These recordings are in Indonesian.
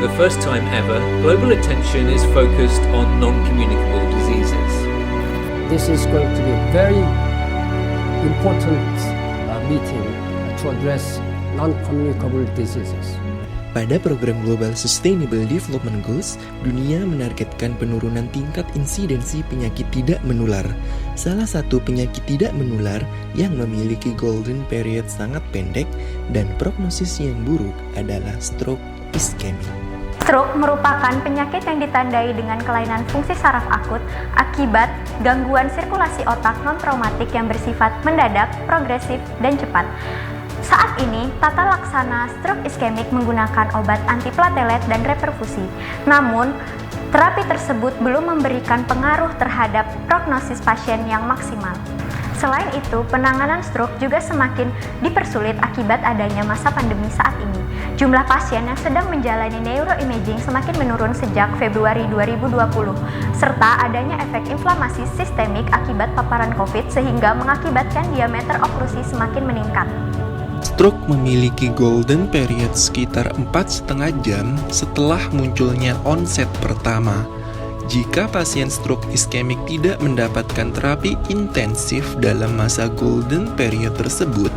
the first time ever, global attention is focused on non-communicable diseases. This is going to be a very important meeting to address non-communicable diseases. Pada program Global Sustainable Development Goals, dunia menargetkan penurunan tingkat insidensi penyakit tidak menular. Salah satu penyakit tidak menular yang memiliki golden period sangat pendek dan prognosis yang buruk adalah stroke iskemik. Stroke merupakan penyakit yang ditandai dengan kelainan fungsi saraf akut akibat gangguan sirkulasi otak non-traumatik yang bersifat mendadak, progresif, dan cepat. Saat ini, tata laksana stroke iskemik menggunakan obat antiplatelet dan reperfusi. Namun, terapi tersebut belum memberikan pengaruh terhadap prognosis pasien yang maksimal. Selain itu, penanganan stroke juga semakin dipersulit akibat adanya masa pandemi saat ini. Jumlah pasien yang sedang menjalani neuroimaging semakin menurun sejak Februari 2020, serta adanya efek inflamasi sistemik akibat paparan COVID sehingga mengakibatkan diameter oklusi semakin meningkat. Stroke memiliki golden period sekitar 4,5 jam setelah munculnya onset pertama. Jika pasien stroke iskemik tidak mendapatkan terapi intensif dalam masa golden period tersebut,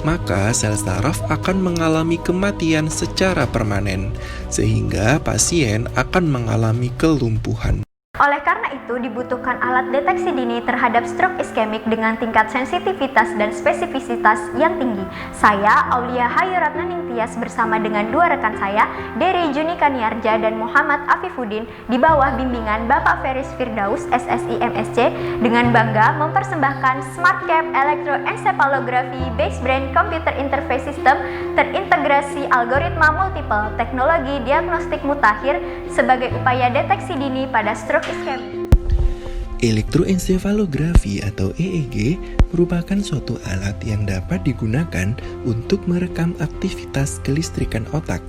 maka sel saraf akan mengalami kematian secara permanen, sehingga pasien akan mengalami kelumpuhan. Oleh karena itu, dibutuhkan alat deteksi dini terhadap stroke iskemik dengan tingkat sensitivitas dan spesifisitas yang tinggi. Saya, Aulia Hayuratna Ningtyas, bersama dengan dua rekan saya, Dery Junika Niarja dan Muhammad Afifuddin, di bawah bimbingan Bapak Feris Firdaus, SSI MSc, dengan bangga mempersembahkan SmartCap Electroencephalography Based Brain Computer Interface System terintegrasi algoritma multiple teknologi diagnostik mutakhir sebagai upaya deteksi dini pada stroke iskemik. Elektroensefalografi atau EEG merupakan suatu alat yang dapat digunakan untuk merekam aktivitas kelistrikan otak.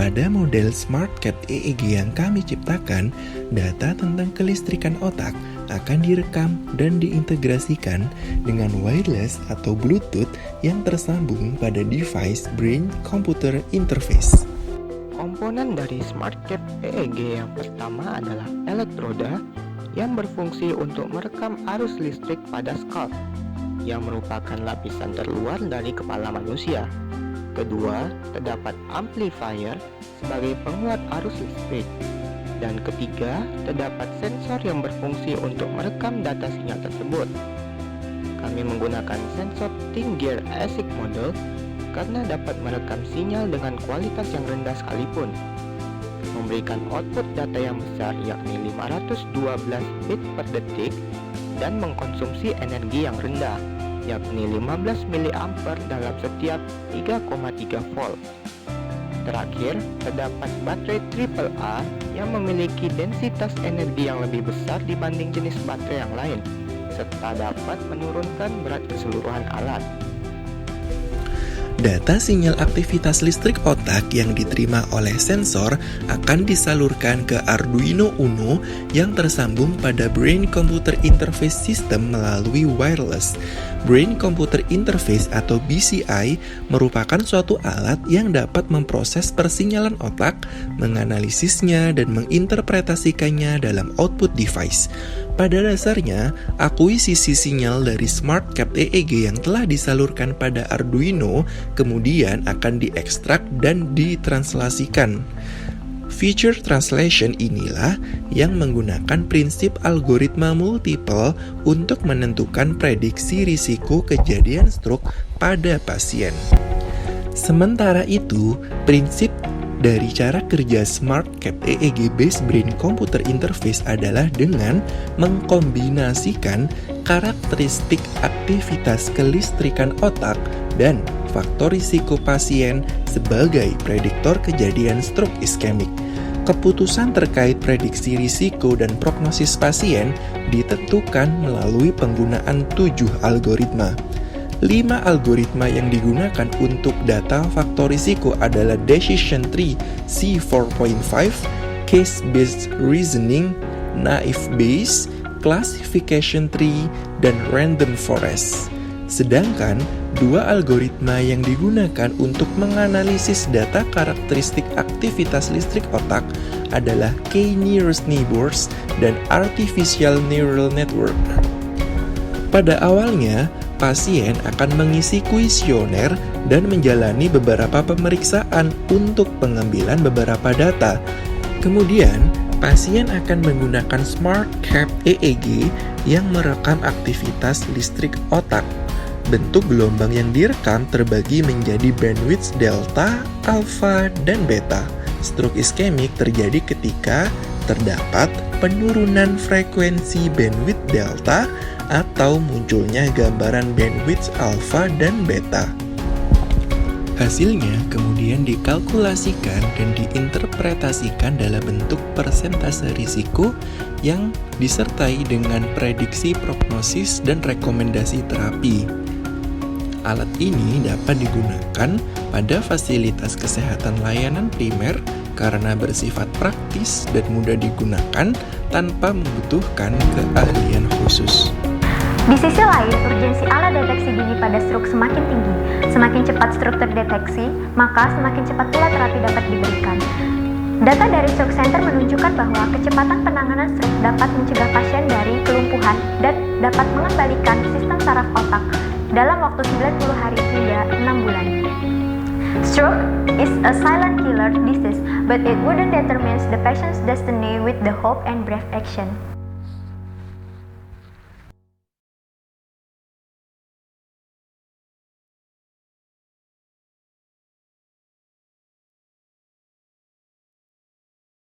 Pada model SmartCap EEG yang kami ciptakan, data tentang kelistrikan otak akan direkam dan diintegrasikan dengan wireless atau Bluetooth yang tersambung pada device Brain Computer Interface. Komponen dari SmartCap EEG yang pertama adalah elektroda yang berfungsi untuk merekam arus listrik pada scalp, yang merupakan lapisan terluar dari kepala manusia. Kedua, terdapat amplifier sebagai penguat arus listrik. Dan ketiga, terdapat sensor yang berfungsi untuk merekam data sinyal tersebut. Kami menggunakan sensor Thin Gear ASIC model karena dapat merekam sinyal dengan kualitas yang rendah sekalipun, memberikan output data yang besar yakni 512 bit per detik dan mengkonsumsi energi yang rendah yakni 15 mA dalam setiap 3,3 volt. Terakhir, terdapat baterai AAA yang memiliki densitas energi yang lebih besar dibanding jenis baterai yang lain, serta dapat menurunkan berat keseluruhan alat. Data sinyal aktivitas listrik otak yang diterima oleh sensor akan disalurkan ke Arduino Uno yang tersambung pada Brain Computer Interface System melalui wireless. Brain Computer Interface atau BCI merupakan suatu alat yang dapat memproses persinyalan otak, menganalisisnya, dan menginterpretasikannya dalam output device. Pada dasarnya, akuisisi sinyal dari SmartCap EEG yang telah disalurkan pada Arduino kemudian akan diekstrak dan ditranslasikan. Feature translation inilah yang menggunakan prinsip algoritma multiple untuk menentukan prediksi risiko kejadian stroke pada pasien. Sementara itu, prinsip dari cara kerja SmartCap EEG Based Brain Computer Interface adalah dengan mengkombinasikan karakteristik aktivitas kelistrikan otak dan faktor risiko pasien sebagai prediktor kejadian stroke iskemik. Keputusan terkait prediksi risiko dan prognosis pasien ditentukan melalui penggunaan 7 algoritma. 5 algoritma yang digunakan untuk data faktor risiko adalah Decision Tree C4.5, Case-Based Reasoning, Naive Bayes, Classification Tree, dan Random Forest. Sedangkan Dua algoritma yang digunakan untuk menganalisis data karakteristik aktivitas listrik otak adalah K-nearest neighbors dan Artificial Neural Network. Pada awalnya, pasien akan mengisi kuesioner dan menjalani beberapa pemeriksaan untuk pengambilan beberapa data. Kemudian, pasien akan menggunakan SmartCap EEG yang merekam aktivitas listrik otak. Bentuk gelombang yang direkam terbagi menjadi bandwidth delta, alpha, dan beta. Stroke iskemik terjadi ketika terdapat penurunan frekuensi bandwidth delta atau munculnya gambaran bandwidth alpha dan beta. Hasilnya kemudian dikalkulasikan dan diinterpretasikan dalam bentuk persentase risiko yang disertai dengan prediksi prognosis dan rekomendasi terapi. Alat ini dapat digunakan pada fasilitas kesehatan layanan primer karena bersifat praktis dan mudah digunakan tanpa membutuhkan keahlian khusus. Di sisi lain, urgensi alat deteksi dini pada stroke semakin tinggi. Semakin cepat stroke terdeteksi, maka semakin cepat pula terapi dapat diberikan. Data dari Stroke Center menunjukkan bahwa kecepatan penanganan stroke dapat mencegah pasien dari kelumpuhan dan dapat mengembalikan sistem saraf otak dalam waktu 90 hari hingga 6 bulan. Stroke is a silent killer disease, but it wouldn't determine the patient's destiny with the hope and brave action.